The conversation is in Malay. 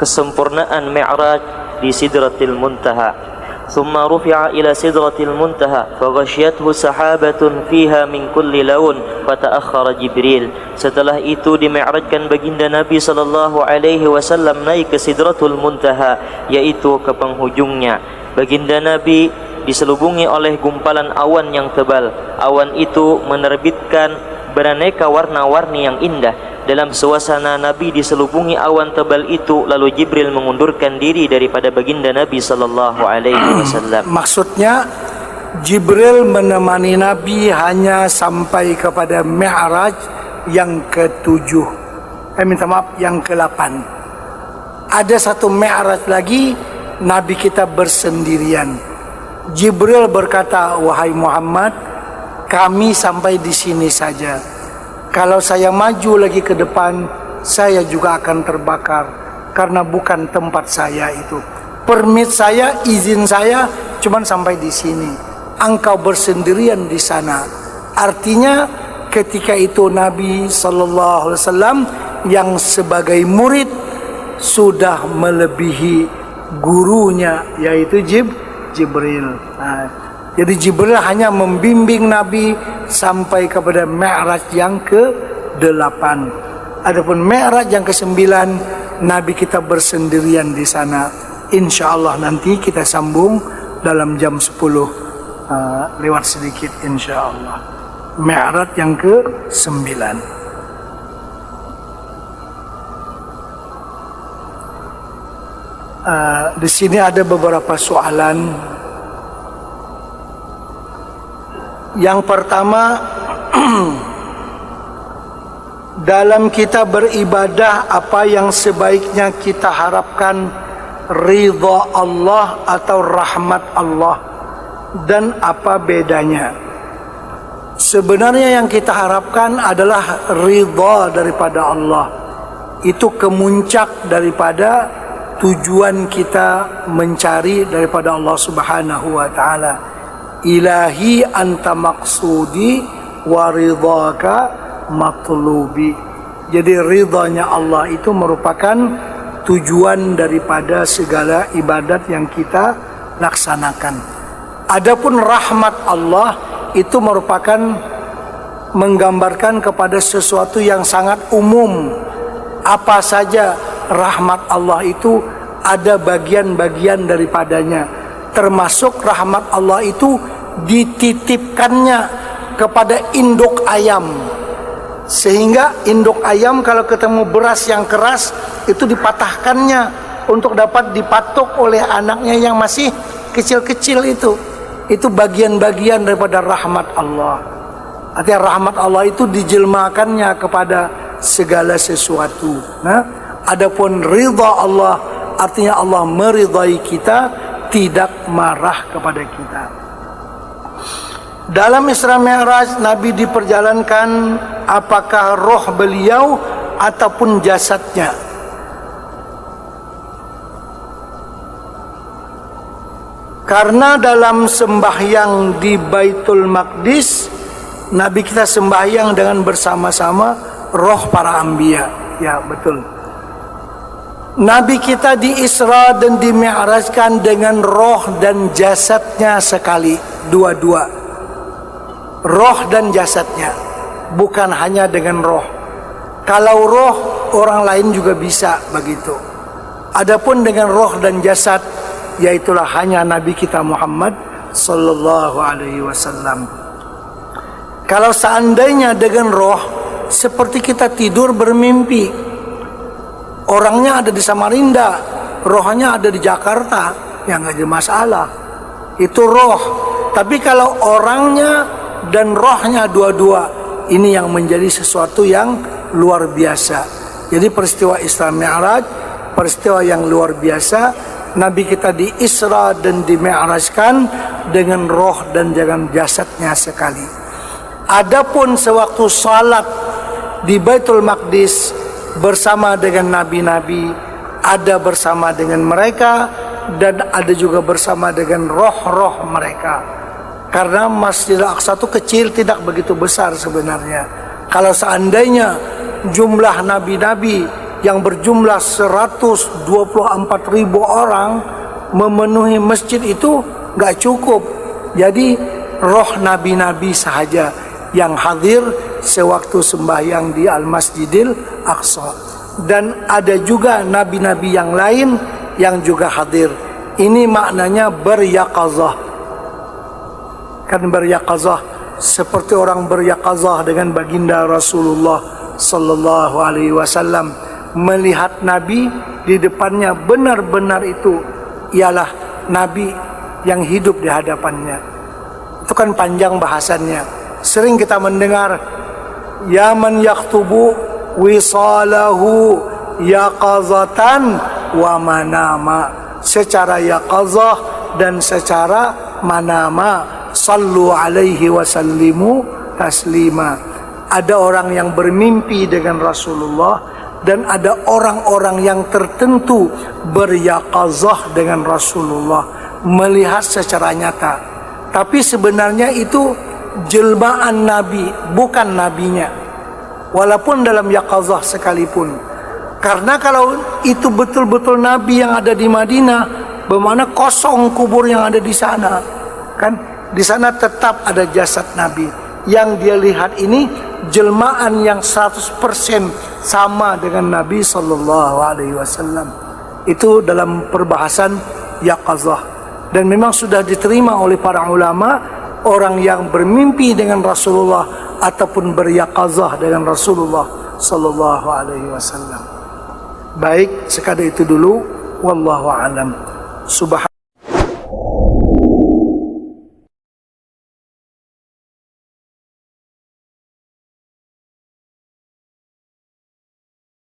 kesempurnaan Mi'raj di Sidratil Muntaha. ثم رفع إلى سدرة المنتهى فغشيته سحابة فيها من كل لون فتأخر جبريل. Setelah itu dimi'rajkan baginda Nabi sallallahu alaihi wasallam naik ke Sidratul Muntaha, yaitu ke penghujungnya. Baginda Nabi diselubungi oleh gumpalan awan yang tebal. Awan itu menerbitkan beraneka warna-warni yang indah. Dalam suasana Nabi diselubungi awan tebal itu, lalu Jibril mengundurkan diri daripada baginda Nabi sallallahu alaihi wasallam. Maksudnya Jibril menemani Nabi hanya sampai kepada Mi'raj yang ke-7. Yang ke-8. Ada satu Mi'raj lagi, Nabi kita bersendirian. Jibril berkata, "Wahai Muhammad, kami sampai di sini saja. Kalau saya maju lagi ke depan, saya juga akan terbakar karena bukan tempat saya itu. Permit saya, izin saya cuman sampai di sini. Engkau bersendirian di sana." Artinya ketika itu Nabi sallallahu alaihi wasallam yang sebagai murid sudah melebihi gurunya, yaitu Jibril. Jadi Jibril hanya membimbing Nabi sampai kepada Mi'raj yang ke-8. Adapun Mi'raj yang ke-9, Nabi kita bersendirian di sana. Insyaallah nanti kita sambung dalam jam 10 lewat sedikit insyaallah. Mi'raj yang ke-9. Di sini ada beberapa soalan. Yang pertama, dalam kita beribadah apa yang sebaiknya kita harapkan, ridha Allah atau rahmat Allah, dan apa bedanya? Sebenarnya yang kita harapkan adalah ridha daripada Allah. Itu kemuncak daripada tujuan kita mencari daripada Allah Subhanahu wa taala. Ilahi anta maksudi wa ridhaka matlubi. Jadi ridhanya Allah itu merupakan tujuan daripada segala ibadat yang kita laksanakan. Adapun rahmat Allah itu merupakan menggambarkan kepada sesuatu yang sangat umum. Apa saja rahmat Allah itu ada bagian-bagian daripadanya. Termasuk rahmat Allah itu dititipkannya kepada induk ayam, sehingga induk ayam kalau ketemu beras yang keras itu dipatahkannya untuk dapat dipatuk oleh anaknya yang masih kecil-kecil itu bagian-bagian daripada rahmat Allah. Artinya rahmat Allah itu dijelmakannya kepada segala sesuatu. Adapun ridha Allah artinya Allah meridai kita, tidak marah kepada kita. Dalam Isra Mi'raj Nabi diperjalankan apakah roh beliau ataupun jasadnya. Karena dalam sembahyang di Baitul Maqdis Nabi kita sembahyang dengan bersama-sama roh para anbiya. Ya, betul. Nabi kita di Isra dan di Mi'rajkan dengan roh dan jasadnya sekali, dua-dua. Roh dan jasadnya, bukan hanya dengan roh. Kalau roh, orang lain juga bisa begitu. Adapun dengan roh dan jasad, yaitulah hanya Nabi kita Muhammad sallallahu alaihi wasallam. Kalau seandainya dengan roh, seperti kita tidur bermimpi. Orangnya ada di Samarinda, rohnya ada di Jakarta, ya nggak ada masalah. Itu roh. Tapi kalau orangnya dan rohnya dua-dua, ini yang menjadi sesuatu yang luar biasa. Jadi peristiwa Isra Mi'raj, peristiwa yang luar biasa. Nabi kita di Isra dan di Mi'rajkan dengan roh dan dengan jasadnya sekali. Adapun sewaktu salat di Baitul Maqdis bersama dengan nabi-nabi, ada bersama dengan mereka dan ada juga bersama dengan roh-roh mereka. Karena Masjidil Aqsa itu kecil, tidak begitu besar sebenarnya. Kalau seandainya jumlah nabi-nabi yang berjumlah 124.000 orang memenuhi masjid itu nggak cukup. Jadi roh nabi-nabi sahaja yang hadir sewaktu sembahyang di Al-Masjidil Aqsa. Dan ada juga nabi-nabi yang lain yang juga hadir. Ini maknanya beryaqazah. Kan beryaqazah seperti orang beryaqazah dengan baginda Rasulullah sallallahu alaihi wasallam, melihat nabi di depannya, benar-benar itu ialah nabi yang hidup di hadapannya. Itu kan panjang bahasannya. Sering kita mendengar, ya man yaktubu wisalahu yaqazatan wa manama, secara yaqazah dan secara manama, sallu alaihi wasallimu taslima. Ada orang yang bermimpi dengan Rasulullah, dan ada orang-orang yang tertentu beryaqazah dengan Rasulullah, melihat secara nyata. Tapi sebenarnya itu jelmaan nabi, bukan nabinya, walaupun dalam yaqazah sekalipun. Karena kalau itu betul-betul nabi yang ada di Madinah, bagaimana kosong kubur yang ada di sana? Kan di sana tetap ada jasad nabi. Yang dia lihat ini jelmaan yang 100% sama dengan Nabi sallallahu alaihi wasallam. Itu dalam perbahasan yaqazah, dan memang sudah diterima oleh para ulama, orang yang bermimpi dengan Rasulullah ataupun beryaqazah dengan Rasulullah sallallahu alaihi wasallam. Baik, sekadar itu dulu, wallahu alam.